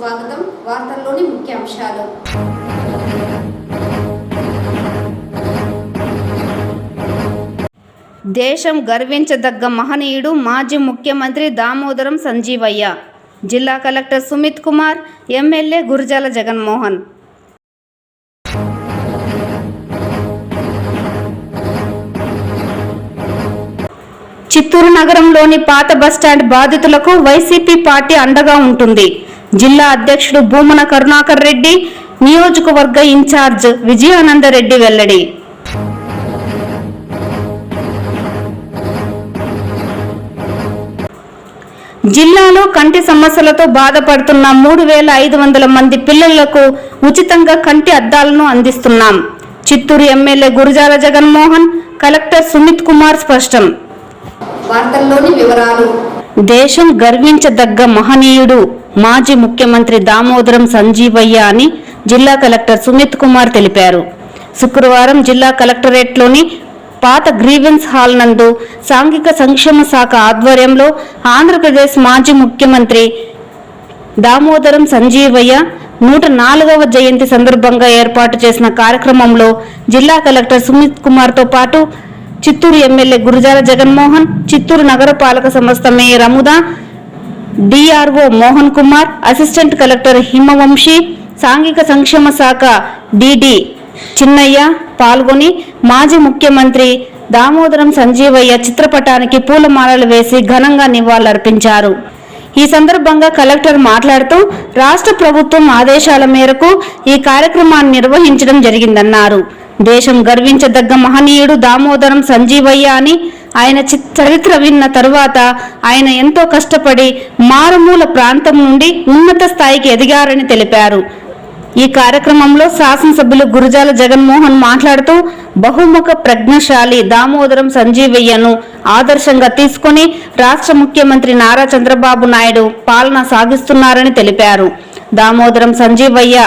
స్వాగతం. వార్తల్లోని ముఖ్యాంశాలు. దేశం గర్వించదగ్గ మహనీయుడు మాజీ ముఖ్యమంత్రి దామోదరం సంజీవయ్య. జిల్లా కలెక్టర్ సుమిత్ కుమార్, ఎమ్మెల్యే గురజాల జగన్మోహన్. చిత్తూరు నగరంలోని పాత బస్టాండ్ బాధితులకు వైసీపీ పార్టీ అండగా ఉంటుంది. జిల్లా అధ్యక్షుడు భూమన కరుణాకర్ రెడ్డి, నియోజకవర్గ ఇన్ఛార్జ్ విజయానందరెడ్డి వెల్లడి. జిల్లాలో కంటి సమస్యలతో బాధపడుతున్న 3500 మంది పిల్లలకు ఉచితంగా కంటి అద్దాలను అందిస్తున్నాం. చిత్తూరు ఎమ్మెల్యే గురజాల జగన్మోహన్, కలెక్టర్ సుమిత్ కుమార్ స్పష్టం. వార్తల్లోని వివరాలు. దేశం గర్వించదగ్గ మహనీయుడు మాజీ ముఖ్యమంత్రి దామోదరం సంజీవయ్య అని జిల్లా కలెక్టర్ సుమిత్ కుమార్ తెలిపారు. శుక్రవారం జిల్లా కలెక్టరేట్లోని పాత గ్రీవెన్స్ హాల్ నందు సాంఘిక సంక్షేమ శాఖ ఆధ్వర్యంలో ఆంధ్రప్రదేశ్ మాజీ ముఖ్యమంత్రి దామోదరం సంజీవయ్య 104వ జయంతి సందర్భంగా ఏర్పాటు చేసిన కార్యక్రమంలో జిల్లా కలెక్టర్ సుమిత్ కుమార్తో పాటు చిత్తూరు ఎమ్మెల్యే గురజాల జగన్మోహన్, చిత్తూరు నగరపాలక సంస్థ mayor Amuda, DRO Mohan Kumar, assistant collector Himavamshi, సాంఘిక సంక్షేమ శాఖ డిడి చిన్నయ్య పాల్గొని మాజీ ముఖ్యమంత్రి దామోదరం సంజీవయ్య చిత్రపటానికి పూలమాలలు వేసి ఘనంగా నివాళులర్పించారు. ఈ సందర్భంగా కలెక్టర్ మాట్లాడుతూ రాష్ట్ర ప్రభుత్వం ఆదేశాల మేరకు ఈ కార్యక్రమాన్ని నిర్వహించడం జరిగిందన్నారు. దేశం గర్వించదగ్గ మహనీయుడు దామోదరం సంజీవయ్య అని, ఆయన చరిత్ర విన్న తరువాత ఆయన ఎంతో కష్టపడి మారుమూల ప్రాంతం నుండి ఉన్నత స్థాయికి ఎదిగారని తెలిపారు. ఈ కార్యక్రమంలో శాసనసభ్యులు గురజాల జగన్మోహన్ మాట్లాడుతూ బహుముఖ ప్రజ్ఞశాలి దామోదరం సంజీవయ్యను ఆదర్శంగా తీసుకుని రాష్ట్ర ముఖ్యమంత్రి నారా చంద్రబాబు నాయుడు పాలన సాగిస్తున్నారని తెలిపారు. దామోదరం సంజీవయ్య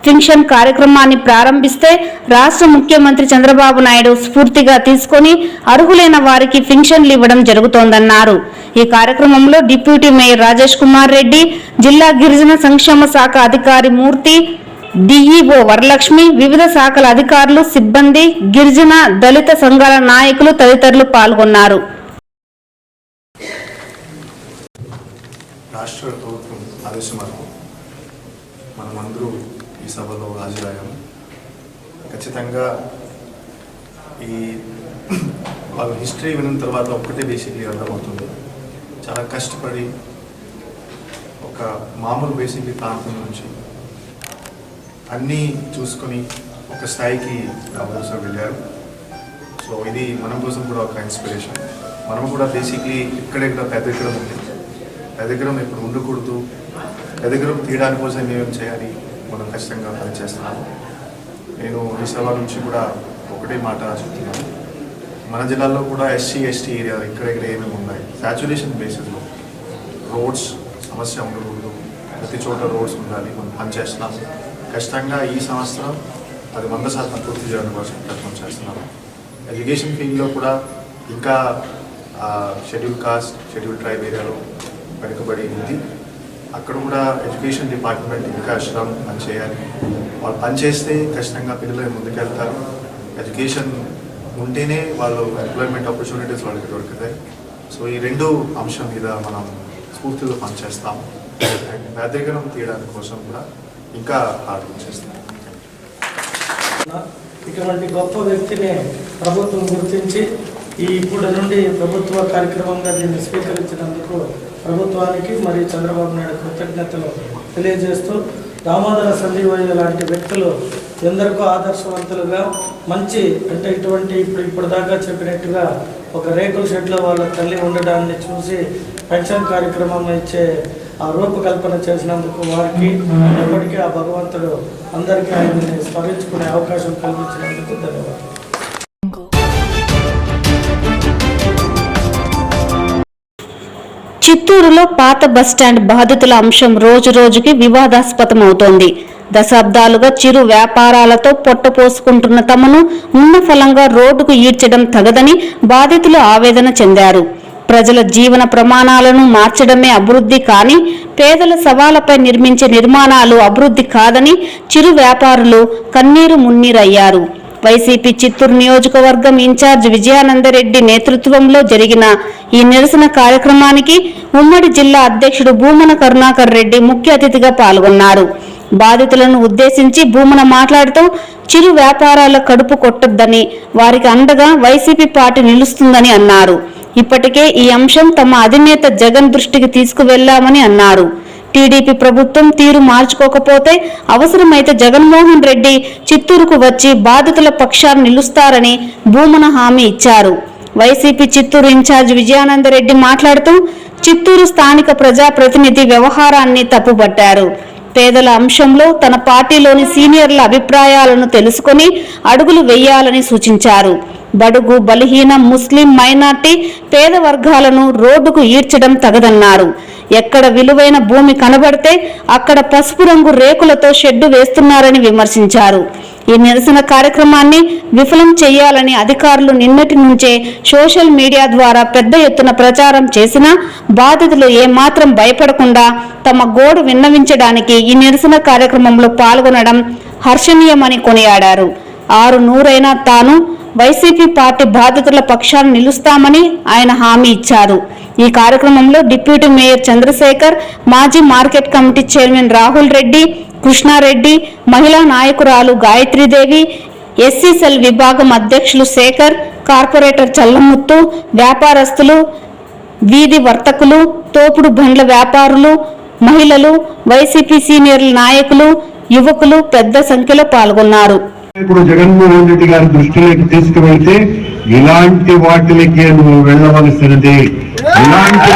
పెన్షన్ కార్యక్రమాన్ని ప్రారంభిస్తే రాష్ట్ర ముఖ్యమంత్రి చంద్రబాబు నాయుడు స్ఫూర్తిగా తీసుకొని అర్హులైన వారికి పెన్షన్లు ఇవ్వడం జరుగుతోందన్నారు. ఈ కార్యక్రమంలో డిప్యూటీ మేయర్ రాజేష్ కుమార్ రెడ్డి, జిల్లా గిరిజన సంక్షేమ శాఖ అధికారి మూర్తి, డిఈఓ వరలక్ష్మి, వివిధ శాఖల అధికారులు, సిబ్బంది, గిరిజన దళిత సంఘాల నాయకులు తదితరులు పాల్గొన్నారు. రాష్ట్ర ప్రభుత్వం ఆదేశం మేరకు మనమందరూ ఈ సభలో హాజరయ్యాము. ఖచ్చితంగా ఈ వాళ్ళ హిస్టరీ విన్న తర్వాత ఒక్కటే బేసిక్లీ అర్థమవుతుంది. చాలా కష్టపడి ఒక మామూలు బేసిక్లీ ప్రాంతం నుంచి అన్నీ చూసుకొని ఒక స్థాయికి రామదాసు వెళ్ళారు. సో ఇది మన కోసం కూడా ఒక ఇన్స్పిరేషన్. మనం కూడా బేసిక్లీ ఇక్కడెక్కడ పెద్దగ్రం ఉంది, పెద్దగ్రం ఇప్పుడు ఉండకూడదు, పెద్దగ్రం తీయడానికి కోసం ఏమేమి చేయాలి మనం ఖచ్చితంగా పనిచేస్తున్నాము. నేను ఈ సభ నుంచి కూడా ఒకటే మాట చెప్తున్నాను. మన జిల్లాలో కూడా ఎస్సీ ఎస్టీ ఏరియా ఇక్కడెక్కడ ఏమేమి ఉన్నాయి, సాచురేషన్ బేసిస్లో రోడ్స్ సమస్య ఉండకూడదు, ప్రతి చోట రోడ్స్ ఉండాలి, మనం పనిచేస్తున్నాము. ఖచ్చితంగా ఈ సంవత్సరం అది 100% పూర్తి చేయడం కోసం ప్రయత్నం చేస్తున్నాము. ఎడ్యుకేషన్ ఫీల్డ్లో కూడా ఇంకా షెడ్యూల్ కాస్ట్, షెడ్యూల్ ట్రైబ్ ఏరియాలో వెనుకబడి ఉంది. అక్కడ కూడా ఎడ్యుకేషన్ డిపార్ట్మెంట్ ఇంకా శ్రమ పనిచేయాలి. వాళ్ళు పనిచేస్తే ఖచ్చితంగా పిల్లలు ముందుకెళ్తారు. ఎడ్యుకేషన్ ఉంటేనే వాళ్ళు ఎంప్లాయ్మెంట్ ఆపర్చునిటీస్ వాళ్ళకి దొరుకుతాయి. సో ఈ రెండు అంశం మీద మనం స్ఫూర్తిలో పనిచేస్తాము. పేదరికం తీయడానికి కోసం కూడా ఇంకా హార్డ్ వర్క్ చేస్తాం. ఇటువంటి గొప్ప వ్యక్తిని ప్రభుత్వం గుర్తించి ఇప్పటి నుండి ప్రభుత్వ కార్యక్రమంగా దీన్ని స్వీకరించినందుకు ప్రభుత్వానికి మరియు చంద్రబాబు నాయుడు కృతజ్ఞతలు తెలియజేస్తూ, దామోదర సంజీవయ్య లాంటి వ్యక్తులు ఎందరికో ఆదర్శవంతులుగా మంచి అంటే ఇటువంటి ఇప్పుడు దాకా చెప్పినట్టుగా ఒక రేకుల షెడ్లో వాళ్ళ తల్లి ఉండడాన్ని చూసి పెన్షన్ కార్యక్రమం ఇచ్చే ఆ రూపకల్పన చేసినందుకు వారికి ఎప్పటికీ ఆ భగవంతుడు అందరికీ ఆయన్ని స్మరించుకునే అవకాశం కల్పించినందుకు ధన్యవాదాలు. చిత్తూరులో పాత బస్టాండ్ బాధితుల అంశం రోజు రోజుకి వివాదాస్పదమవుతోంది. దశాబ్దాలుగా చిరు వ్యాపారాలతో పొట్టపోసుకుంటున్న తమను ఉన్న ఫలంగా రోడ్డుకు ఈడ్చడం తగదని బాధితులు ఆవేదన చెందారు. ప్రజల జీవన ప్రమాణాలను మార్చడమే అభివృద్ధి కాని పేదల సవాళ్లపై నిర్మించే నిర్మాణాలు అభివృద్ధి కాదని చిరు వ్యాపారులు కన్నీరు మున్నీరయ్యారు. వైసీపీ చిత్తూరు నియోజకవర్గం ఇన్ఛార్జ్ విజయానందరెడ్డి నేతృత్వంలో జరిగిన ఈ నిరసన కార్యక్రమానికి ఉమ్మడి జిల్లా అధ్యక్షుడు భూమన కరుణాకర్ రెడ్డి ముఖ్య అతిథిగా పాల్గొన్నారు. బాధితులను ఉద్దేశించి భూమన మాట్లాడుతూ చిరు వ్యాపారాల కడుపు కొట్టొద్దని, వారికి అండగా వైసీపీ పార్టీ నిలుస్తుందని అన్నారు. ఇప్పటికే ఈ అంశం తమ అధినేత జగన్ దృష్టికి తీసుకువెళ్లామని అన్నారు. టీడీపీ ప్రభుత్వం తీరు మార్చుకోకపోతే అవసరమైతే జగన్మోహన్ రెడ్డి చిత్తూరుకు వచ్చి బాధితుల పక్షాన్ని నిలుస్తారని భూమన హామీ ఇచ్చారు. వైసీపీ చిత్తూరు ఇన్ఛార్జ్ విజయానందరెడ్డి మాట్లాడుతూ చిత్తూరు స్థానిక ప్రజాప్రతినిధి వ్యవహారాన్ని తప్పుపట్టారు. పేదల అంశంలో తన పార్టీలోని సీనియర్ల అభిప్రాయాలను తెలుసుకొని అడుగులు వేయాలని సూచించారు. బడుగు బలహీన ముస్లిం మైనార్టీ పేద వర్గాలను రోడ్డుకు ఈడ్చడం తగదన్నారు. ఎక్కడ విలువైన భూమి కనబడితే అక్కడ పసుపు రంగు రేకులతో షెడ్డు వేస్తున్నారని విమర్శించారు. ఈ నిరసన కార్యక్రమాన్ని విఫలం చేయాలని అధికారులు నిన్నటి నుంచే సోషల్ మీడియా ద్వారా పెద్ద ఎత్తున ప్రచారం చేసినా బాధితులు ఏమాత్రం భయపడకుండా తమ గోడు విన్నవించడానికి ఈ నిరసన కార్యక్రమంలో పాల్గొనడం హర్షణీయమని కొనియాడారు. 600 తాను వైసీపీ పార్టీ బాధితుల పక్షాన్ని నిలుస్తామని ఆయన హామీ ఇచ్చారు. ఈ కార్యక్రమంలో డిప్యూటీ మేయర్ చంద్రశేఖర్, మాజీ market committee chairman Rahul Reddy, Krishna Reddy, మహిళా నాయకురాలు గాయత్రీదేవి, ఎస్సీ సెల్ విభాగం అధ్యక్షులు శేఖర్, కార్పొరేటర్ చల్లముత్తు, వ్యాపారస్తులు, వీధి వర్తకులు, తోపుడు బండ్ల వ్యాపారులు, మహిళలు, వైసీపీ సీనియర్ నాయకులు, యువకులు పెద్ద సంఖ్యలో పాల్గొన్నారు. ఇప్పుడు జగన్మోహన్ రెడ్డి గారి దృష్టిలోకి తీసుకువెళ్తే ఇలాంటి వాటికి నువ్వు వెళ్ళవలసినది, ఇలాంటి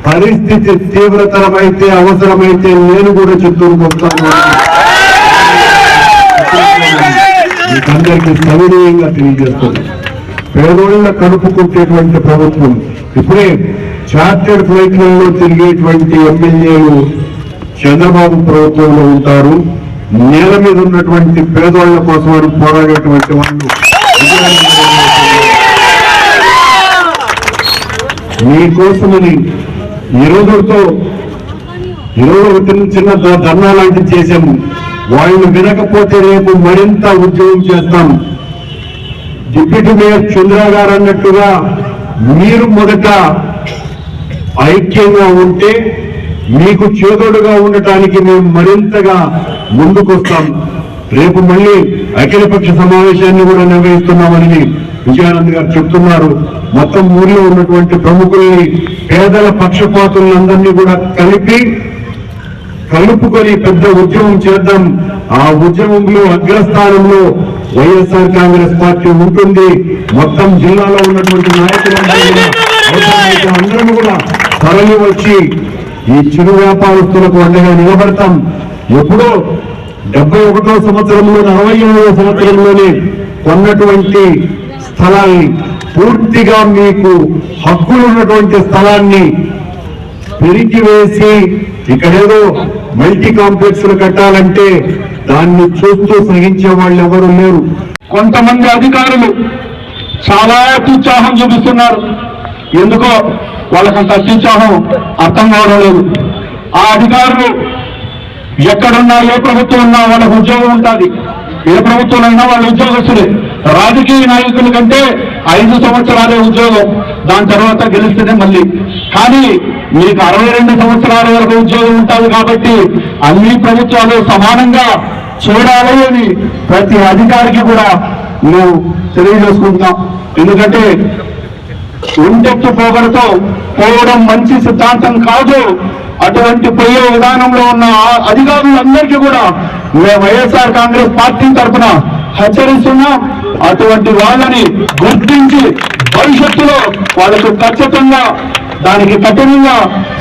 పరిస్థితి తీవ్రతరమైతే అవసరమైతే నేను కూడా చిత్తూరుకు వస్తాను. మీకందరికీ సవినీయంగా తెలియజేస్తుంది. పేదోళ్ల కడుపు కొట్టేటువంటి ప్రభుత్వం. ఇప్పుడే చార్టెడ్ ఫ్లైట్లలో తిరిగేటువంటి ఎమ్మెల్యేలు చంద్రబాబు ప్రభుత్వంలో ఉంటారు. నేల మీద ఉన్నటువంటి పేదోళ్ల కోసం పోరాడేటువంటి వాళ్ళు మీకోసమని ఈరోజు చిన్న ధర్నా లాంటివి చేశాము. వాళ్ళు వినకపోతే రేపు మరింత ఉద్యోగం చేస్తాం. డిప్యూటీ మేయర్ చంద్ర గారు అన్నట్టుగా మీరు మొదట ఐక్యంగా ఉంటే మీకు చేదోడుగా ఉండటానికి మేము మరింతగా ముందుకొస్తాం. రేపు మళ్ళీ అఖిలపక్ష సమావేశాన్ని కూడా నిర్వహిస్తున్నామని విజయానంద్ గారు చెప్తున్నారు. మొత్తం ఊరిలో ఉన్నటువంటి ప్రముఖుల్ని, పేదల పక్షపాతులందరినీ కూడా కలుపుకొని పెద్ద ఉద్యమం చేద్దాం. ఆ ఉద్యమంలో అగ్రస్థానంలో వైఎస్ఆర్ కాంగ్రెస్ పార్టీ ఉంటుంది. మొత్తం జిల్లాలో ఉన్నటువంటి నాయకులందరూ కూడా తరలి వచ్చి ఈ చిరు వ్యాపారస్తులకు అండగా నిలబడతాం. ఎప్పుడో 71వ సంవత్సరంలో 48వ సంవత్సరంలోనే కొన్నటువంటి స్థలాన్ని, పూర్తిగా మీకు హక్కులు ఉన్నటువంటి స్థలాన్ని పెరిగివేసి ఇక్కడేదో మల్టీ కాంప్లెక్స్లు కట్టాలంటే దాన్ని చూస్తూ సహించే వాళ్ళు ఎవరు లేరు. కొంతమంది అధికారులు చాలా అత్యుత్సాహం చూపిస్తున్నారు. ఎందుకో వాళ్ళకంత అత్యుత్సాహం అర్థం కావడం లేదు. ఆ అధికారులు ఎక్కడున్నా, ఏ ప్రభుత్వం ఉన్నా వాళ్ళకు ఉద్యోగం ఉంటుంది. ఏ ప్రభుత్వంలో అయినా వాళ్ళు ఉద్యోగస్తులే. రాజకీయ నాయకుల కంటే 5 సంవత్సరాలే ఉద్యోగం, దాని తర్వాత గెలిస్తేనే మళ్ళీ. కానీ మీకు 62 సంవత్సరాల వరకు ఉద్యోగం ఉంటుంది. కాబట్టి అన్ని ప్రభుత్వాలు సమానంగా చూడాలి అని ప్రతి అధికారికి కూడా మేము తెలియజేసుకుంటున్నాం. ఎందుకంటే ఒంటెత్తు పోగడతో పోవడం మంచి సిద్ధాంతం కాదు. అటువంటి పోయే విధానంలో ఉన్న అధికారులందరికీ కూడా మేము వైఎస్ఆర్ కాంగ్రెస్ పార్టీ తరఫున హెచ్చరిస్తున్నాం. అటువంటి వాళ్ళని గుర్తించి భవిష్యత్తులో వాళ్ళకు ఖచ్చితంగా దానికి కఠినంగా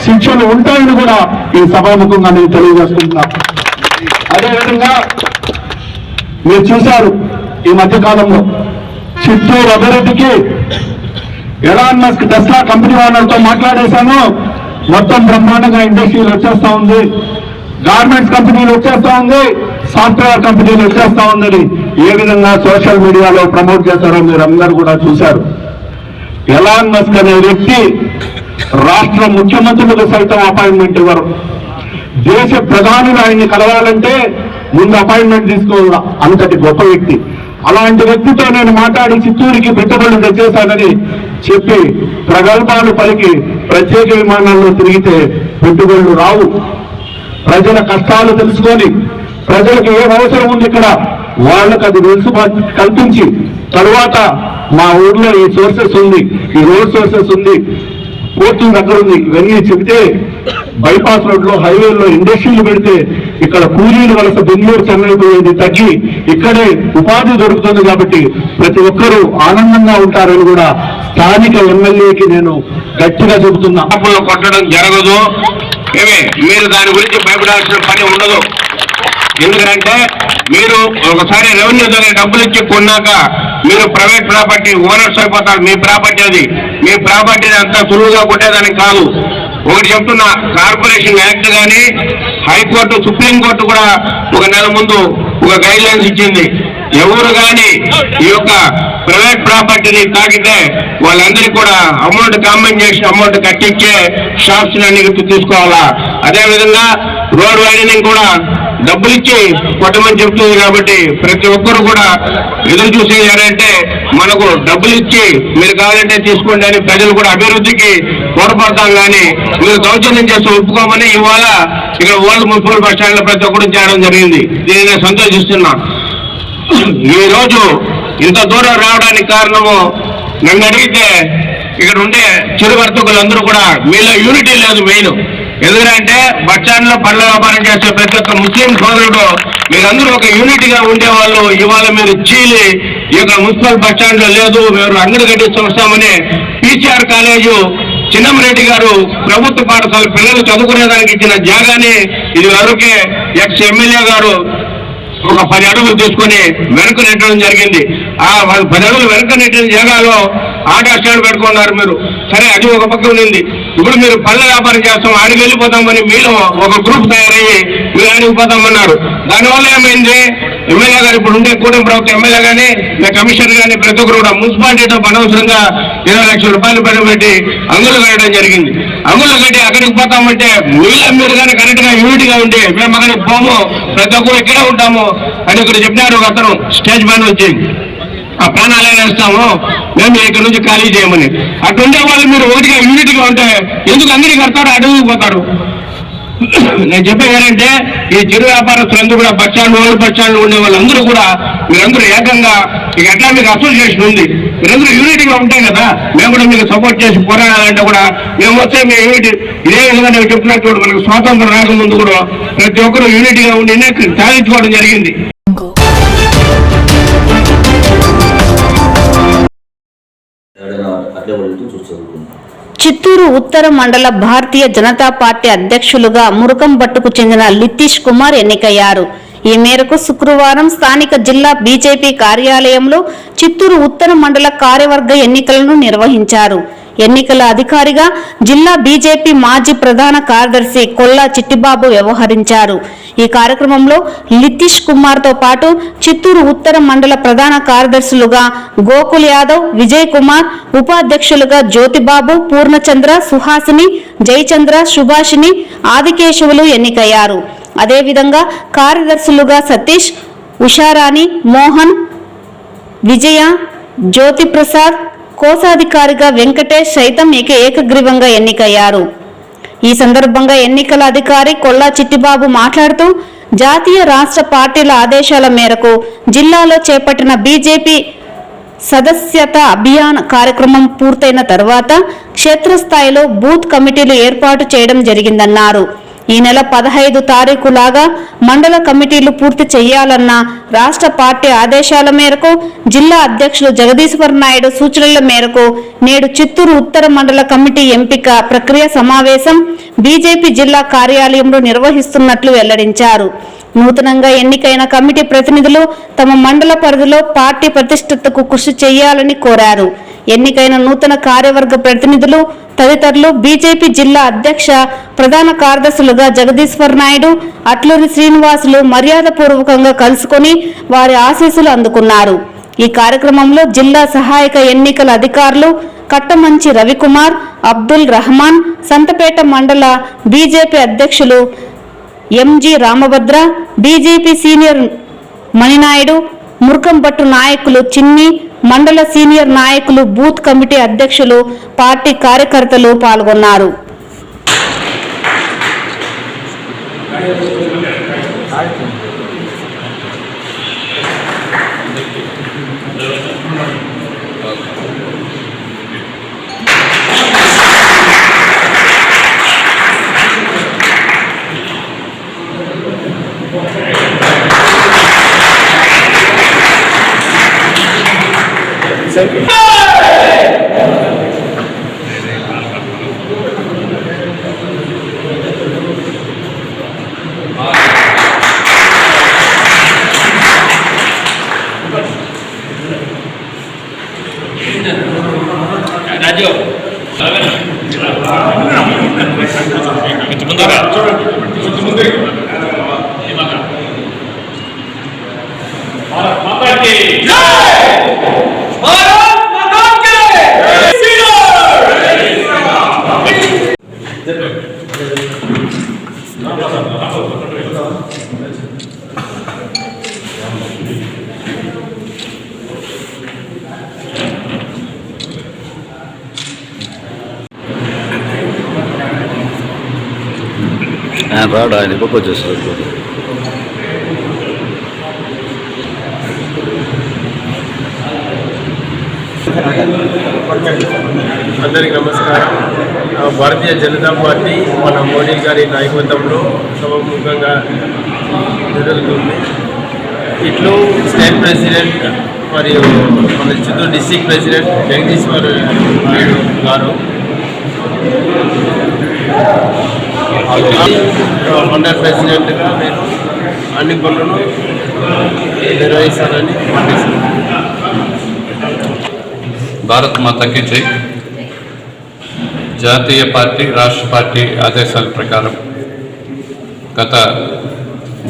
శిక్షలు ఉంటాయని కూడా ఈ సభాముఖంగా నేను తెలియజేస్తున్నా. అదేవిధంగా మీరు చూశారు ఈ మధ్య కాలంలో చిత్తూరు అభివృద్ధికి ఎలాన్ మస్క్ టెస్లా కంపెనీ వాళ్ళతో మాట్లాడేశాను. మొత్తం బ్రహ్మాండంగా ఇండస్ట్రీలు వచ్చేస్తా ఉంది. గార్మెంట్స్ కంపెనీలు వచ్చేస్తా ఉంది, సాఫ్ట్వేర్ కంపెనీలు వచ్చేస్తా ఉందని ఏ విధంగా సోషల్ మీడియాలో ప్రమోట్ చేస్తారో మీరు అందరూ కూడా చూశారు. ఎలాన్ మస్క్ అనే వ్యక్తి రాష్ట్ర ముఖ్యమంత్రులకు సైతం అపాయింట్మెంట్ ఇవ్వరు. దేశ ప్రధానులు ఆయన్ని కలవాలంటే ముందు అపాయింట్మెంట్ తీసుకోవాల, అంతటి గొప్ప వ్యక్తి. అలాంటి వ్యక్తితో నేను మాట్లాడి చిత్తూరుకి పెట్టుబడులు తెచ్చేశానని చెప్పి ప్రగల్భాలు పలికి ప్రత్యేక విమానాల్లో తిరిగితే పెట్టుబడులు రావు. ప్రజల కష్టాలు తెలుసుకొని ప్రజలకు ఏం అవసరం ఉంది ఇక్కడ వాళ్ళకు అది వెసులుబాటు కల్పించి తరువాత మా ఊర్లో ఈ సోర్సెస్ ఉంది, ఈ రోడ్ సోర్సెస్ ఉంది, పోర్టుల దగ్గర ఉంది, ఇవన్నీ చెబితే బైపాస్ రోడ్ లో హైవేల్లో ఇండస్ట్రీలు పెడితే ఇక్కడ కూలీలు వలస బెంగళూరు చెన్నై పోయేది తగ్గి ఇక్కడే ఉపాధి దొరుకుతుంది. కాబట్టి ప్రతి ఒక్కరూ ఆనందంగా ఉంటారని కూడా స్థానిక ఎమ్మెల్యేకి నేను గట్టిగా చెబుతున్నా. కొట్టడం జరగదు, మీరు దాని గురించి భయపడాల్సిన పని ఉండదు. ఎందుకంటే మీరు ఒకసారి రెవెన్యూ ద్వారా డబ్బులు ఇచ్చి కొన్నాక మీరు ప్రైవేట్ ప్రాపర్టీ ఓనర్స్ అయిపోతారు. మీ ప్రాపర్టీ అది, మీ ప్రాపర్టీని అంతా సులువుగా కొట్టేదానికి కాదు. ఒకటి చెప్తున్నా, కార్పొరేషన్ యాక్ట్ కానీ హైకోర్టు సుప్రీంకోర్టు కూడా ఒక నెల ముందు ఒక గైడ్ లైన్స్ ఇచ్చింది. ఎవరు కానీ ఈ యొక్క ప్రైవేట్ ప్రాపర్టీని తాకితే వాళ్ళందరికీ కూడా అమౌంట్ కాంపెన్సేషన్ అమౌంట్ కట్టించే షాప్స్ అన్ని తీసుకోవాలా. అదేవిధంగా రోడ్ వైడనింగ్ కూడా డబ్బులు ఇచ్చి కొట్టమని చెప్తుంది. కాబట్టి ప్రతి ఒక్కరు కూడా ఎదురు చూసేది ఏంటంటే మనకు డబ్బులు ఇచ్చి మీరు కావాలంటే తీసుకోండి అని ప్రజలు కూడా అభివృద్ధికి తోడ్పడతాం. కానీ మీరు దౌర్జన్యం చేస్తూ ఒప్పుకోమని ఇవాళ ఇక్కడ ఓల్డ్ మున్సిపల్ బస్ స్టాండ్ లో ప్రతి ఒక్కరు చేయడం జరిగింది. దీన్ని నేను సంతోషిస్తున్నా. ఈ రోజు ఇంత దూరం రావడానికి కారణము నన్ను అడిగితే ఇక్కడ ఉండే చిరు వర్తకులందరూ కూడా మీలో యూనిటీ లేదు. మెయిన్ ఎందుకంటే బస్ స్టాండ్ లో పళ్ళ వ్యాపారం చేసే ప్రతి ఒక్క ముస్లిం సోదరుడు మీరందరూ ఒక యూనిటీగా ఉండేవాళ్ళు. ఇవాళ మీరు చీలి ఈ యొక్క మున్సిపల్ బస్ స్టాండ్ లో లేదు, మీరు అంగడి కట్టిస్తూ వస్తామని పీసీఆర్ కాలేజు చిన్నమరెడ్డి గారు ప్రభుత్వ పాఠశాల పిల్లలు చదువుకునేదానికి ఇచ్చిన జాగాని ఇది వరకే ఎక్స్ ఎమ్మెల్యే గారు ఒక 10 అడుగులు తీసుకొని వెనక నెట్టడం జరిగింది. ఆ 10 అడుగులు వెనక నెట్టిన జాగాలో ఆటో స్టాండ్ పెట్టుకున్నారు మీరు. సరే, అది ఒక పక్క ఉంది. ఇప్పుడు మీరు పళ్ళ వ్యాపారం చేస్తాం, ఆడికి వెళ్ళిపోతామని మీలో ఒక గ్రూప్ తయారయ్యి మీరు ఆడికి పోతామన్నారు. దానివల్ల ఏమైంది, ఎమ్మెల్యే గారు ఇప్పుడు ఉండే కూటమి ప్రభుత్వం ఎమ్మెల్యే కానీ కమిషనర్ కానీ ప్రతి ఒక్కరు కూడా మున్సిపాలిటీతో అనవసరంగా 20 లక్షల రూపాయలు పెట్టి అంగులు కట్టడం జరిగింది. అంగులు కట్టి అక్కడికి పోతామంటే మీరు కానీ కరెక్ట్ గా యూనిటీగా ఉండి మేము అక్కడికి పోము, ప్రతి ఒక్కరు ఇక్కడే ఉంటాము అని ఇక్కడ చెప్పినారు. ఒక అతను స్టేజ్ పైన వచ్చి ఆ ప్రాణాలు వేస్తాము, మేము ఇక్కడ నుంచి ఖాళీ చేయమని. అటుండే వాళ్ళు మీరు ఒకటిగా యూనిట్గా ఉంటే ఎందుకు అందరికీ కడతారు, అడుగుకు పోతారు. నేను చెప్పేది ఏంటంటే ఈ చిరు వ్యాపారస్తులందరూ కూడా bus stand old bus stand ఉండే వాళ్ళందరూ కూడా మీరందరూ ఏకంగా ఇక ఎట్లా మీకు అసోసియేషన్ ఉంది, మీరందరూ యూనిటీగా ఉంటాయి కదా, మేము కూడా మీకు సపోర్ట్ చేసి పోరాడాలంటే కూడా మేము వస్తే మీ యూనిటీ ఇదే విధంగా నేను చెప్పినట్టు మనకు స్వాతంత్రం రాకముందు కూడా ప్రతి ఒక్కరు యూనిటీగా ఉండి సాధించుకోవడం జరిగింది. చిత్తూరు ఉత్తర మండల భారతీయ జనతా పార్టీ అధ్యక్షులుగా మురుకంబట్టుకు చెందిన లితీష్ కుమార్ ఎన్నికయ్యారు. ఈ మేరకు శుక్రవారం స్థానిక జిల్లా బీజేపీ కార్యాలయంలో చిత్తూరు ఉత్తర మండల కార్యవర్గ ఎన్నికలను నిర్వహించారు. ఎన్నికల అధికారిగా జిల్లా బీజేపీ మాజీ ప్రధాన కార్యదర్శి కొల్లా చిట్టిబాబు వ్యవహరించారు. ఈ కార్యక్రమంలో లితీష్ కుమార్ తో పాటు చిత్తూరు ఉత్తర మండల ప్రధాన కార్యదర్శులుగా గోకుల్ యాదవ్, విజయ్ కుమార్, ఉపాధ్యక్షులుగా జ్యోతిబాబు, పూర్ణచంద్ర, సుహాసిని, జయచంద్ర, సుభాషిని, ఆదికేశవులు ఎన్నికయ్యారు. అదేవిధంగా కార్యదర్శులుగా సతీష్, ఉషారాణి, మోహన్, విజయ, జ్యోతి ప్రసాద్, కోశాధికారిగా వెంకటేష్ సైతం ఏకగ్రీవంగా ఎన్నికయ్యారు. ఈ సందర్భంగా ఎన్నికల అధికారి కొల్లా చిట్టిబాబు మాట్లాడుతూ జాతీయ రాష్ట్ర పార్టీల ఆదేశాల మేరకు జిల్లాలో చేపట్టిన బీజేపీ సదస్యత అభియాన్ కార్యక్రమం పూర్తయిన తర్వాత క్షేత్రస్థాయిలో బూత్ కమిటీలు ఏర్పాటు చేయడం జరిగిందన్నారు. ఈ నెల 15 తారీఖు లాగా మండల కమిటీలు పూర్తి చేయాలన్న రాష్ట్ర పార్టీ ఆదేశాల మేరకు జిల్లా అధ్యక్షులు జగదీశ్వర్ నాయుడు సూచనల మేరకు నేడు చిత్తూరు ఉత్తర మండల కమిటీ ఎంపిక ప్రక్రియ సమావేశం బీజేపీ జిల్లా కార్యాలయంలో నిర్వహిస్తున్నట్లు వెల్లడించారు. నూతనంగా ఎన్నికైన కమిటీ ప్రతినిధులు తమ మండల పరిధిలో పార్టీ ప్రతిష్టతకు కృషి చేయాలని కోరారు. ఎన్నికైన నూతన కార్యవర్గ ప్రతినిధులు తదితరులు బీజేపీ జిల్లా అధ్యక్ష ప్రధాన కార్యదర్శులుగా జగదీశ్వర్ నాయుడు, అట్లూరి శ్రీనివాసులు మర్యాదపూర్వకంగా కలుసుకొని వారి ఆశీస్సులు అందుకున్నారు. ఈ కార్యక్రమంలో జిల్లా సహాయక ఎన్నికల అధికారులు కట్టమంచి రవికుమార్, అబ్దుల్ రహమాన్, సంతపేట మండల బీజేపీ అధ్యక్షులు MG Ramabhadra, BJP senior Maninaidu, Murukampattu నాయకులు చిన్ని, మండల సీనియర్ నాయకులు, బూత్ కమిటీ అధ్యక్షులు, పార్టీ కార్యకర్తలు పాల్గొన్నారు. రాడు ఆయన గొప్ప చేస్తారు. అందరికీ నమస్కారం. భారతీయ జనతా పార్టీ మన మోడీ గారి నాయకత్వంలో సభముఖంగా జరుగుతుంది. ఇట్లు స్టేట్ ప్రెసిడెంట్ మరియు మన చిత్తూరు డిస్ట్రిక్ట్ ప్రెసిడెంట్ జగదీశ్వర్ నాయుడు గారు మండల ప్రెసిడెంట్గా నేను అన్ని పనులను నిర్వహిస్తానని భావిస్తున్నాను. భారత్ మాతకి జై. జాతీయ పార్టీ, రాష్ట్ర పార్టీ ఆదేశాల ప్రకారం గత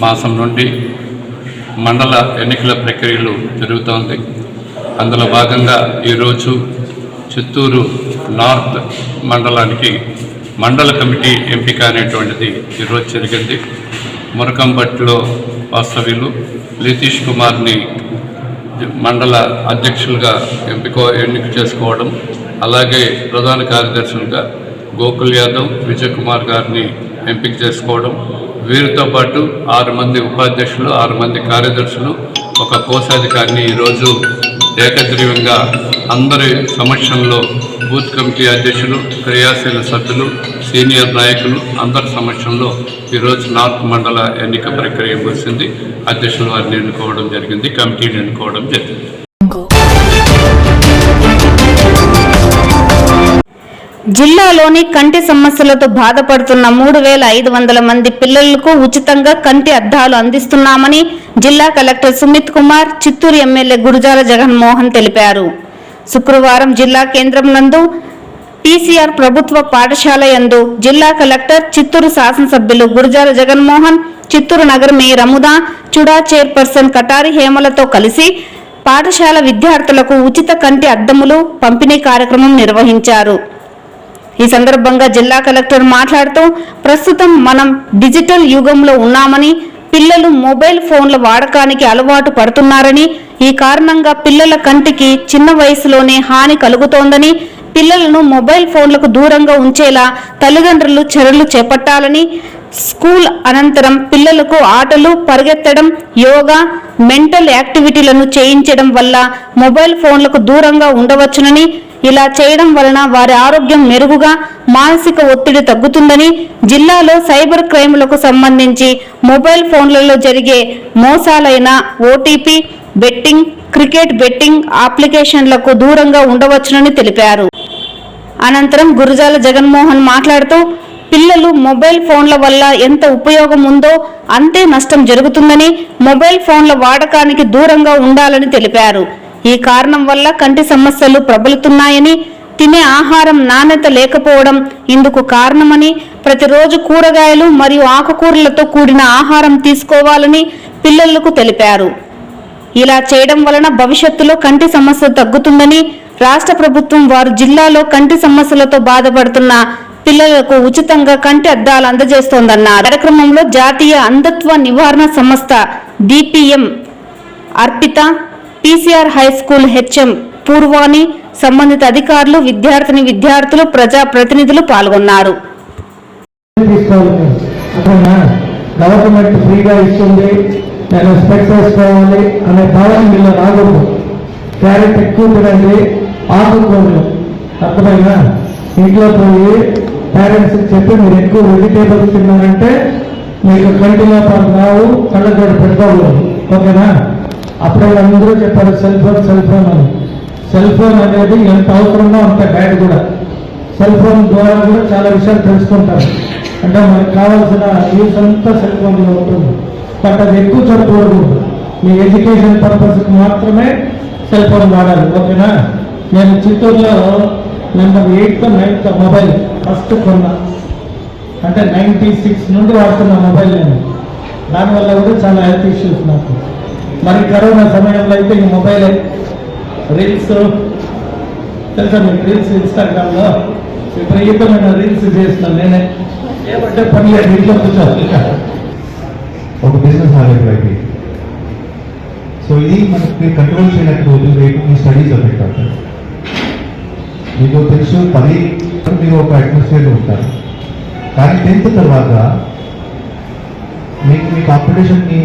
మాసం నుండి మండల ఎన్నికల ప్రక్రియలు జరుగుతోంది. అందులో భాగంగా ఈరోజు చిత్తూరు నార్త్ మండలానికి మండల కమిటీ ఎంపిక అనేటువంటిది ఈరోజు జరిగింది. మురకంపట్లో వాస్తవ్యులు నితీష్ కుమార్ని మండల అధ్యక్షులుగా ఎన్నిక చేసుకోవడం, అలాగే ప్రధాన కార్యదర్శులుగా గోకుల్ యాదవ్, విజయ్ కుమార్ గారిని ఎంపిక చేసుకోవడం, వీరితో పాటు 6 మంది ఉపాధ్యక్షులు, 6 మంది కార్యదర్శులు, ఒక కోశాధికారిని ఈరోజు ఏకగ్రీవంగా అందరి సమక్షంలో బూత్ కమిటీ అధ్యక్షులు, క్రియాశీల సభ్యులు, సీనియర్ నాయకులు అందరి సమక్షంలో ఈరోజు నార్త్ మండల ఎన్నిక ప్రక్రియ ముగిసింది. అధ్యక్షులు వారిని ఎన్నుకోవడం జరిగింది, కమిటీని ఎన్నుకోవడం జరిగింది. జిల్లాలోని కంటి సమస్యలతో బాధపడుతున్న 3,500 మంది పిల్లలకు ఉచితంగా కంటి అద్దాలు అందిస్తున్నామని జిల్లా కలెక్టర్ సుమిత్ కుమార్, చిత్తూరు ఎమ్మెల్యే గురుజాల జగన్మోహన్ తెలిపారు. శుక్రవారం జిల్లా కేంద్రం నందు టీసీఆర్ ప్రభుత్వ పాఠశాల యందు జిల్లా కలెక్టర్, చిత్తూరు శాసనసభ్యులు గురుజాల జగన్మోహన్, చిత్తూరు నగర మేయర్ అముదా, చుడా చైర్పర్సన్ కటారి హేమలతో కలిసి పాఠశాల విద్యార్థులకు ఉచిత కంటి అద్దములు పంపిణీ కార్యక్రమం నిర్వహించారు. ఈ సందర్భంగా జిల్లా కలెక్టర్ మాట్లాడుతూ, ప్రస్తుతం మనం డిజిటల్ యుగంలో ఉన్నామని, పిల్లలు మొబైల్ ఫోన్ల వాడకానికి అలవాటు పడుతున్నారని, ఈ కారణంగా పిల్లల కంటికి చిన్న వయసులోనే హాని కలుగుతోందని, పిల్లలను మొబైల్ ఫోన్లకు దూరంగా ఉంచేలా తల్లిదండ్రులు చర్యలు చేపట్టాలని, స్కూల్ అనంతరం పిల్లలకు ఆటలు, పరిగెత్తడం, యోగా, మెంటల్ యాక్టివిటీలను చేయించడం వల్ల మొబైల్ ఫోన్లకు దూరంగా ఉండవచ్చునని, ఇలా చేయడం వలన వారి ఆరోగ్యం మెరుగుగా, మానసిక ఒత్తిడి తగ్గుతుందని, జిల్లాలో సైబర్ క్రైమ్లకు సంబంధించి మొబైల్ ఫోన్లలో జరిగే మోసాలైన ఓటీపీ, బెట్టింగ్, క్రికెట్ బెట్టింగ్ అప్లికేషన్లకు దూరంగా ఉండవచ్చునని తెలిపారు. అనంతరం గురుజాల జగన్మోహన్ మాట్లాడుతూ, పిల్లలు మొబైల్ ఫోన్ల వల్ల ఎంత ఉపయోగం ఉందో అంతే నష్టం జరుగుతుందని, మొబైల్ ఫోన్ల వాడకానికి దూరంగా ఉండాలని తెలిపారు. ఈ కారణం వల్ల కంటి సమస్యలు ప్రబలుతున్నాయని, తినే ఆహారం నాణ్యత లేకపోవడం ఇందుకు కారణమని, ప్రతిరోజు కూరగాయలు మరియు ఆకుకూరలతో కూడిన ఆహారం తీసుకోవాలని పిల్లలకు తెలిపారు. ఇలా చేయడం వలన భవిష్యత్తులో కంటి సమస్య తగ్గుతుందని రాష్ట్ర ప్రభుత్వం వారు జిల్లాలో కంటి సమస్యలతో బాధపడుతున్న పిల్లలకు ఉచితంగా కంటి అద్దాలు అందజేస్తోందన్నారు. కార్యక్రమంలో జాతీయ అంధత్వ నివారణ సంస్థ DPM Arpita, PCR high school HM పూర్వాణి, సంబంధిత అధికారులు, విద్యార్థులు, ప్రజా ప్రతినిధులు పాల్గొన్నారు. గవర్నమెంట్ ఫ్రీగా ఇస్తుంది, నేను స్పెక్ట్స్ వేసుకోవాలి అనే భావన వీళ్ళు రాకూడదు. క్యారెట్ ఎక్కువ తినండి, ఆకుకూరలు అర్థమైనా ఇంట్లో పోయి పేరెంట్స్ చెప్పి మీరు ఎక్కువ వెజిటేబుల్స్ తిన్నారంటే మీకు కంటి లోపాలు రావు, కళ్ళజోడు పెట్టుకోకూడదు. ఓకేనా? అప్పుడు అందరూ చెప్పారు సెల్ ఫోన్ అని. సెల్ ఫోన్ అనేది ఎంత అవసరమో అంత బ్యాడ్ కూడా. సెల్ ఫోన్ ద్వారా కూడా చాలా విషయాలు తెలుసుకుంటారు. అంటే మనకు కావాల్సిన యూస్ అంతా సెల్ ఫోన్లో ఉంటుంది. బట్ అది ఎక్కువ చెప్పకూడదు. మీ ఎడ్యుకేషన్ పర్పస్కి మాత్రమే సెల్ ఫోన్ వాడాలి. ఓకేనా? నేను చిత్తూరులో number 8th 9th mobile first కొన్నా. అంటే 96 నుండి వాడుతున్న మొబైల్ నేను. దానివల్ల కూడా చాలా హెల్త్ ఇష్యూస్ నాకు. మరి కరోనా సమయంలో అయితే ఈ మొబైల్ రీల్స్ తెలుసా మీకు? రీల్స్ ఇన్స్టాగ్రామ్లో విపరీతమైన రీల్స్ చేస్తున్నాను నేనే. ఏమంటే పని లేదు, ఇంట్లో కూర్చోవాలి. ఒక బిజినెస్ ఆర్డర్ అయిపోయింది. సో ఇది మనకి కంట్రోల్ చేయలేకపోతే రేపు మీ స్టడీస్ ఎఫెక్ట్ అవుతాయి. మీకు తెలుసు 10 మీరు ఒక అట్మాస్ఫియర్లో ఉంటారు, కానీ 10th తర్వాత మీకు మీ కాంపిటీషన్ని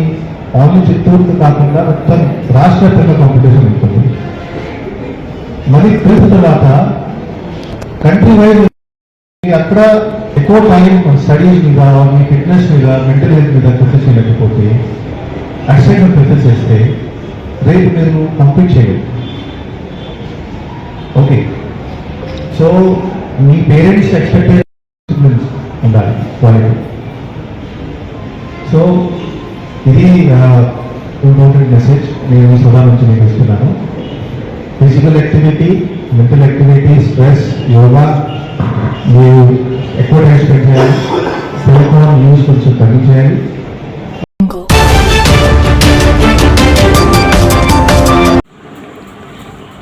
ఓన్లీ చిత్తూరుతో కాకుండా మొత్తం రాష్ట్ర వ్యాప్తంగా కాంపిటీషన్ ఉంటుంది. మరి 12th తర్వాత కంట్రీ వైజ్ అక్కడ ఎక్కువ టైం స్టడీస్ మీద, మీ ఫిట్నెస్ మీద, మెంటల్ హెల్త్ మీద ఫోకస్ చేయలేకపోతే, అసైన్మెంట్ ఫోకస్ చేస్తే రేపు మీరు కంప్లీట్ చేయలేదు. ఓకే, సో మీ పేరెంట్స్ ఎక్స్పెక్టేషన్స్ ఉండాలి వాళ్ళకి. సో ఇది ఇంపార్టెంట్ మెసేజ్ నేను సభ నుంచి నేను ఇస్తున్నాను. Physical activity, mental activity, stress, yoga మీరు ఎక్కువ టైం స్పెండ్ చేయాలి. సెల్ ఫోన్ యూజ్ కొంచెం తగ్గించేయాలి.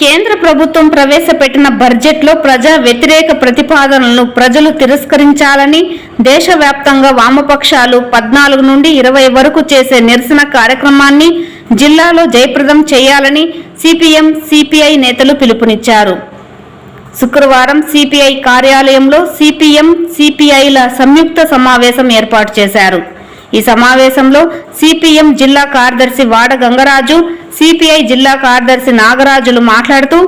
కేంద్ర ప్రభుత్వం ప్రవేశపెట్టిన బడ్జెట్లో ప్రజా వ్యతిరేక ప్రతిపాదనలను ప్రజలు తిరస్కరించాలని దేశవ్యాప్తంగా వామపక్షాలు 14 నుండి 20 వరకు చేసే నిరసన కార్యక్రమాన్ని జిల్లాలో జయప్రదం చేయాలని CPM, CPI నేతలు పిలుపునిచ్చారు. శుక్రవారం CPI కార్యాలయంలో CPM, CPIల సంయుక్త సమావేశం ఏర్పాటు చేశారు. ఈ సమావేశంలో CPM జిల్లా కార్యదర్శి వాడ గంగరాజు, CPI జిల్లా కార్యదర్శి నాగరాజులు మాట్లాడుతూ,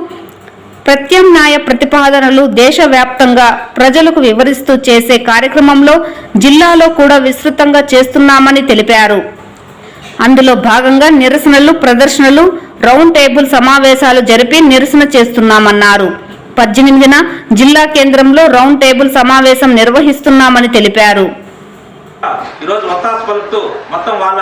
ప్రత్యామ్నాయ ప్రతిపాదనలు దేశవ్యాప్తంగా ప్రజలకు వివరిస్తూ చేసే కార్యక్రమంలో జిల్లాలో కూడా విస్తృతంగా చేస్తున్నామని తెలిపారు. అందులో భాగంగా నిరసనలు, ప్రదర్శనలు, రౌండ్ టేబుల్ సమావేశాలు జరిపి నిరసన చేస్తున్నామన్నారు. 18న జిల్లా కేంద్రంలో రౌండ్ టేబుల్ సమావేశం నిర్వహిస్తున్నామని తెలిపారు. ఈరోజు ఒత్తాసు పలుకుతూ మొత్తం వాళ్ళ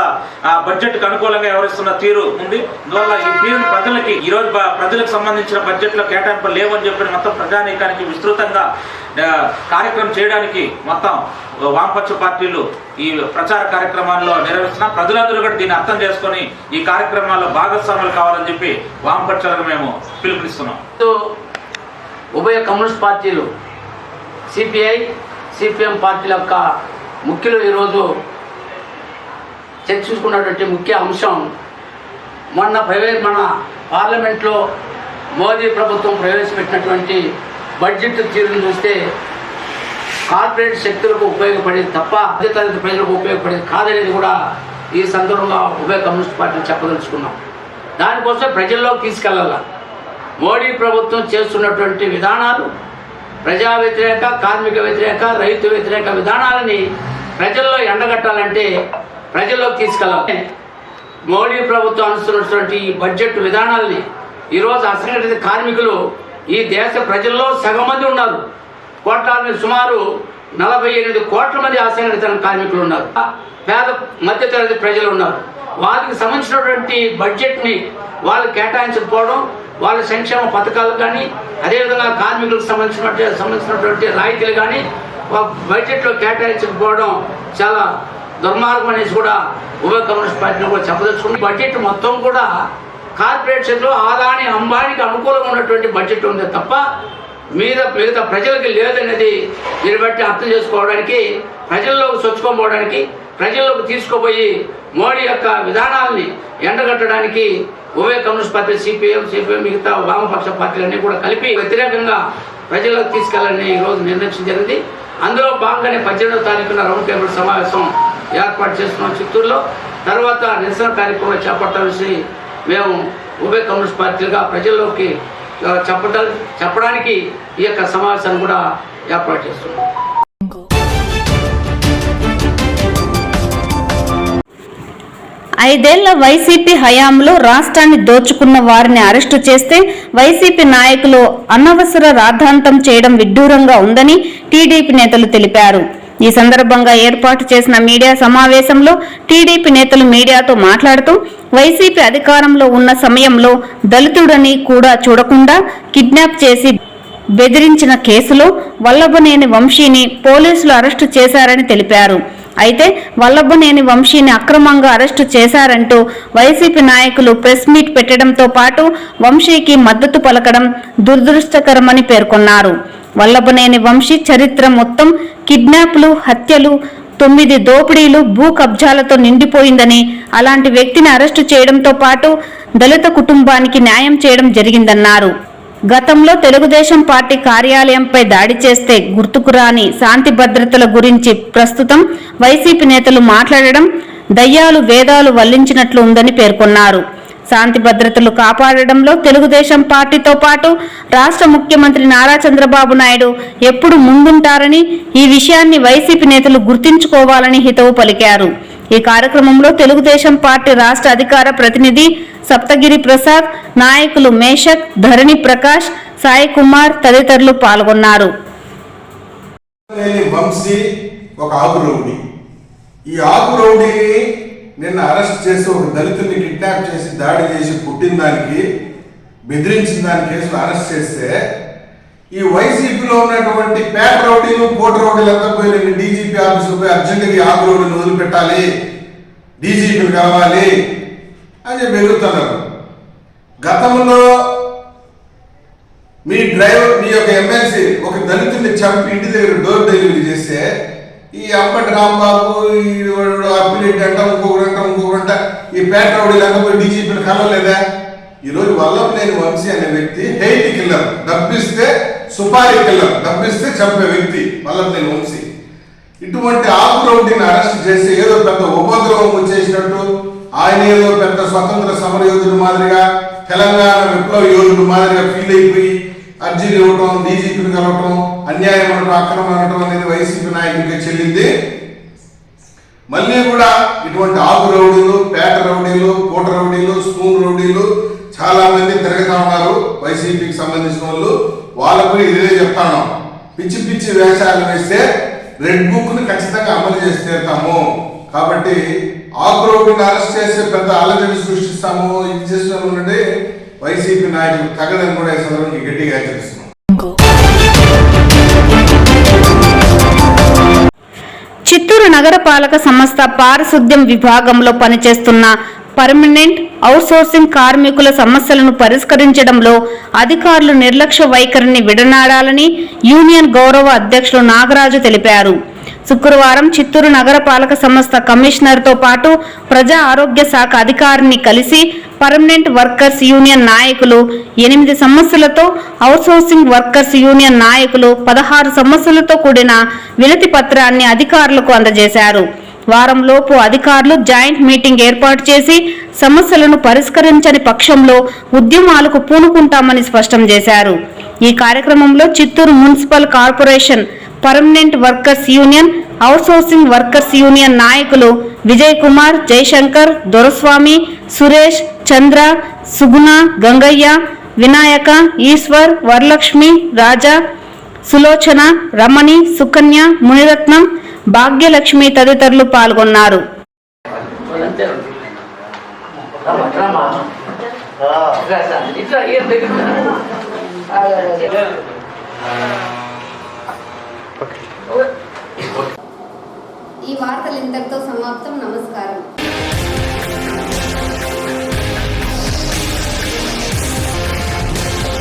బడ్జెట్కి అనుకూలంగా వ్యవహరిస్తున్న తీరు ఉంది. అందువల్ల ఈ తీరును ప్రజలకి ఈరోజు ప్రజలకు సంబంధించిన బడ్జెట్లో కేటాయింపులు లేవని చెప్పిన మొత్తం ప్రజానీకానికి విస్తృతంగా కార్యక్రమం చేయడానికి మొత్తం వామపక్ష పార్టీలు ఈ ప్రచార కార్యక్రమాల్లో నిర్వహిస్తున్నాం. ప్రజలందరూ కూడా దీన్ని అర్థం చేసుకొని ఈ కార్యక్రమాల్లో భాగస్వాములు కావాలని చెప్పి వామపక్షాలకు మేము పిలుపునిస్తున్నాం. ఉభయ కమ్యూనిస్ట్ పార్టీలు CPI, CPM పార్టీల యొక్క ముఖ్యులు ఈరోజు చర్చించుకున్నటువంటి ముఖ్య అంశం, మన పార్లమెంట్లో మోదీ ప్రభుత్వం ప్రవేశపెట్టినటువంటి బడ్జెట్ తీరును చూస్తే కార్పొరేట్ శక్తులకు ఉపయోగపడేది తప్ప మధ్యతరగతి ప్రజలకు ఉపయోగపడేది కాదనేది కూడా ఈ సందర్భంగా ఉభయ కమ్యూనిస్ట్ పార్టీలు చెప్పదలుచుకున్నాం. దానికోసం ప్రజల్లోకి తీసుకెళ్లాల. మోడీ ప్రభుత్వం చేస్తున్నటువంటి విధానాలు ప్రజా వ్యతిరేక, కార్మిక వ్యతిరేక, రైతు వ్యతిరేక విధానాలని ప్రజల్లో ఎండగట్టాలంటే ప్రజల్లోకి తీసుకెళ్ళాలి. మోడీ ప్రభుత్వం అనుసరిస్తున్నటువంటి ఈ బడ్జెట్ విధానాలని ఈరోజు అసంఘటిత కార్మికులు ఈ దేశ ప్రజల్లో సగం మంది ఉన్నారు. సుమారు 48 కోట్ల మంది అసంఘటిత కార్మికులు ఉన్నారు. పేద మధ్యతరగతి ప్రజలు ఉన్నారు. వాళ్ళకి సంబంధించినటువంటి బడ్జెట్ని వాళ్ళు కేటాయించకపోవడం, వాళ్ళ సంక్షేమ పథకాలు కానీ అదేవిధంగా కార్మికులకు సంబంధించినటువంటి రాయితీలు కానీ బడ్జెట్లో కేటాయించకపోవడం చాలా దుర్మార్గం అనేసి కూడా ఉభయ కమ్యూనిస్ట్ పార్టీని కూడా చెప్పదలుచుకుంది. బడ్జెట్ మొత్తం కూడా కార్పొరేట్ సెక్టర్ ఆదాని అంబానీకి అనుకూలంగా ఉన్నటువంటి బడ్జెట్ ఉంది తప్ప మిగతా ప్రజలకి లేదనేది దీన్ని బట్టి అర్థం చేసుకోవడానికి, ప్రజల్లోకి చొచ్చుకోపోవడానికి, ప్రజల్లోకి తీసుకుపోయి మోడీ యొక్క విధానాలని ఎండగట్టడానికి ఉభయ కమ్యూనిస్ట్ పార్టీ సిపిఎం మిగతా వామపక్ష పార్టీలన్నీ కూడా కలిపి వ్యతిరేకంగా ప్రజల్లోకి తీసుకెళ్లాలని ఈరోజు నిర్ణయించడం జరిగింది. అందులో భాగంగానే 18వ తారీఖున రౌండ్ టేబుల్ సమావేశం ఏర్పాటు చేస్తున్నాం చిత్తూరులో. తర్వాత నిరసన కార్యక్రమం చేపట్టాల్సి మేము ఉభయ కమ్యూనిస్ట్ పార్టీలుగా ప్రజల్లోకి చెప్పడానికి ఈ యొక్క సమావేశాన్ని కూడా ఏర్పాటు చేస్తున్నాం. ఐదేళ్ల వైసీపీ హయాంలో రాష్ట్రాన్ని దోచుకున్న వారిని అరెస్టు చేస్తే వైసీపీ నాయకులు అనవసర రాద్ధాంతం చేయడం విడ్డూరంగా ఉందని టీడీపీ నేతలు తెలిపారు. ఈ సందర్భంగా ఏర్పాటు చేసిన మీడియా సమావేశంలో టీడీపీ నేతలు మీడియాతో మాట్లాడుతూ వైసీపీ అధికారంలో ఉన్న సమయంలో దళితుడని కూడా చూడకుండా కిడ్నాప్ చేసి బెదిరించిన కేసులో వల్లభనేని వంశీని పోలీసులు అరెస్టు చేశారని తెలిపారు. అయితే వల్లభనేని వంశీని అక్రమంగా అరెస్టు చేశారంటూ వైసీపీ నాయకులు ప్రెస్ మీట్ పెట్టడంతో పాటు వంశీకి మద్దతు పలకడం దురదృష్టకరమని పేర్కొన్నారు. వల్లభనేని వంశీ చరిత్ర మొత్తం కిడ్నాప్లు, హత్యలు, 9 దోపిడీలు, భూ కబ్జాలతో నిండిపోయిందని, అలాంటి వ్యక్తిని అరెస్టు చేయడంతో పాటు దళిత కుటుంబానికి న్యాయం చేయడం జరిగిందన్నారు. గతంలో తెలుగుదేశం పార్టీ కార్యాలయంపై దాడి చేస్తే గుర్తుకురాని శాంతి భద్రతల గురించి ప్రస్తుతం వైసీపీ నేతలు మాట్లాడడం దయ్యాలు వేదాలు వల్లించినట్లు ఉందని పేర్కొన్నారు. శాంతి భద్రతలు కాపాడడంలో తెలుగుదేశం పార్టీతో పాటు రాష్ట్ర ముఖ్యమంత్రి నారా చంద్రబాబు నాయుడు ఎప్పుడు ముందుంటారని, ఈ విషయాన్ని వైసీపీ నేతలు గుర్తుంచుకోవాలని హితవు పలికారు. ఈ కార్యక్రమంలో తెలుగుదేశం పార్టీ రాష్ట్ర అధికార ప్రతినిధి సప్తగిరి ప్రసాద్, నాయకులు మేషక్, ధరణి ప్రకాష్, సాయి కుమార్ తదితరులు పాల్గొన్నారు. వంశీ ఒక ఆకు రౌడీ. ఈ ఆకు రౌడీని నిన్న అరెస్ట్ చేసి ఒక దళితుడిని కిడ్నాప్ చేసి దాడి చేసి పుట్టిన దానికి, బెదిరించిన దాని కేసులు అరెస్ట్ చేస్తే ఈ వైసీపీలో ఉన్నటువంటి పేట రౌడీలు, పోట రౌడీలు అంతా పోయి నేను డీజీపీ ఆఫీసులో పోయి అర్జెంటుగా ఈ ఆకు రౌడీని వదిలిపెట్టాలి, డీజీపీని కావాలి అని చెప్పి ఎదుగుతున్నారు. గతంలో మీ డ్రైవర్, మీ యొక్క ఎమ్మెల్సీ ఒక దళితుడిని చంపి ఇంటి దగ్గర డోర్ డెలివరీ చేస్తే ఈ అంబటి రాంబాబు, ఈ అప్పిరెడ్డి అంట, ఇంకొకరంట ఈ పేట రౌడీలంతా పోయి డీజీపీని కలవలేదా? ఈరోజు వల్లభనేని వంశీ అనే వ్యక్తి హెయిట్ కిల్లర్, డబ్బిస్తే సుపారీ కిల్లర్, డబ్బిస్తే చంపే వ్యక్తి వల్లభనేని వంశీ. ఇటువంటి ఆకు రౌడీని అరెస్ట్ చేసి ఏదో పెద్ద ఉపద్రవం వచ్చేసినట్టు, ఆయన ఏదో పెద్ద స్వతంత్ర సమర యోధుడు మాదిరిగా, తెలంగాణ విప్లవ యోధుడు మాదిరిగా ఫీల్ అయిపోయి అర్జీలు ఇవ్వటం, డీజీపీని కలవటం, అన్యాయం అనటం, అక్రమం అనటం అనేది వైసీపీ నాయకుడికి చెల్లింది. మళ్ళీ కూడా ఇటువంటి ఆకు రౌడీలు, పేట రౌడీలు, పూట రౌడీలు, స్పూన్ రౌడీలు చాలా మంది తిరుగుతా ఉన్నారు వైసీపీకి సంబంధించిన వాళ్ళు. వాళ్ళకు ఇదే చెప్తాను, పిచ్చి పిచ్చి వేషాలు వేస్తే రెడ్ బుక్ ని ఖచ్చితంగా అమలు చేసి తీరుతాము. కాబట్టి ఆకు రౌడీని అరెస్ట్ చేసి పెద్ద అలజడి సృష్టిస్తాము, ఇది చేసిన వైసీపీ నాయకులు తగదని కూడా ఈ సందర్భంగా గట్టిగా హెచ్చరిస్తున్నాం. చిత్తూరు నగరపాలక సంస్థ పారిశుద్ధ్యం విభాగంలో పనిచేస్తున్న పర్మనెంట్ అవుట్సోర్సింగ్ కార్మికుల సమస్యలను పరిష్కరించడంలో అధికారులు నిర్లక్ష్య వైఖరిని విడనాడాలని యూనియన్ గౌరవ అధ్యక్షులు నాగరాజు తెలిపారు. శుక్రవారం చిత్తూరు నగరపాలక సంస్థ కమిషనర్తో పాటు ప్రజా ఆరోగ్య శాఖ అధికారిని కలిసి పర్మనెంట్ వర్కర్స్ యూనియన్ నాయకులు 8 సమస్యలతో, అవుట్సోర్సింగ్ వర్కర్స్ యూనియన్ నాయకులు 16 సమస్యలతో కూడిన వినతి పత్రాన్ని అధికారులకు అందజేశారు. వారంలోపు అధికారులు జాయింట్ మీటింగ్ ఏర్పాటు చేసి సమస్యలను పరిష్కరించని పక్షంలో ఉద్యమాలకు పూనుకుంటామని స్పష్టం చేశారు. ఈ కార్యక్రమంలో Chittoor municipal corporation permanent workers union, outsourcing workers union నాయకులు విజయ్ కుమార్, జయశంకర్, దొరస్వామి, సురేష్, చంద్ర, సుగుణ, గంగయ్య, వినాయక, ఈశ్వర్, వరలక్ష్మి, రాజా, సులోచన, రమణి, సుకన్య, మునిరత్నం, భాగ్యలక్ష్మి తదితరులు పాల్గొన్నారు. ఇట్లా ఏం దగ్గర ఈ వార్తలు ఇంతటితో సమాప్తం. నమస్కారం.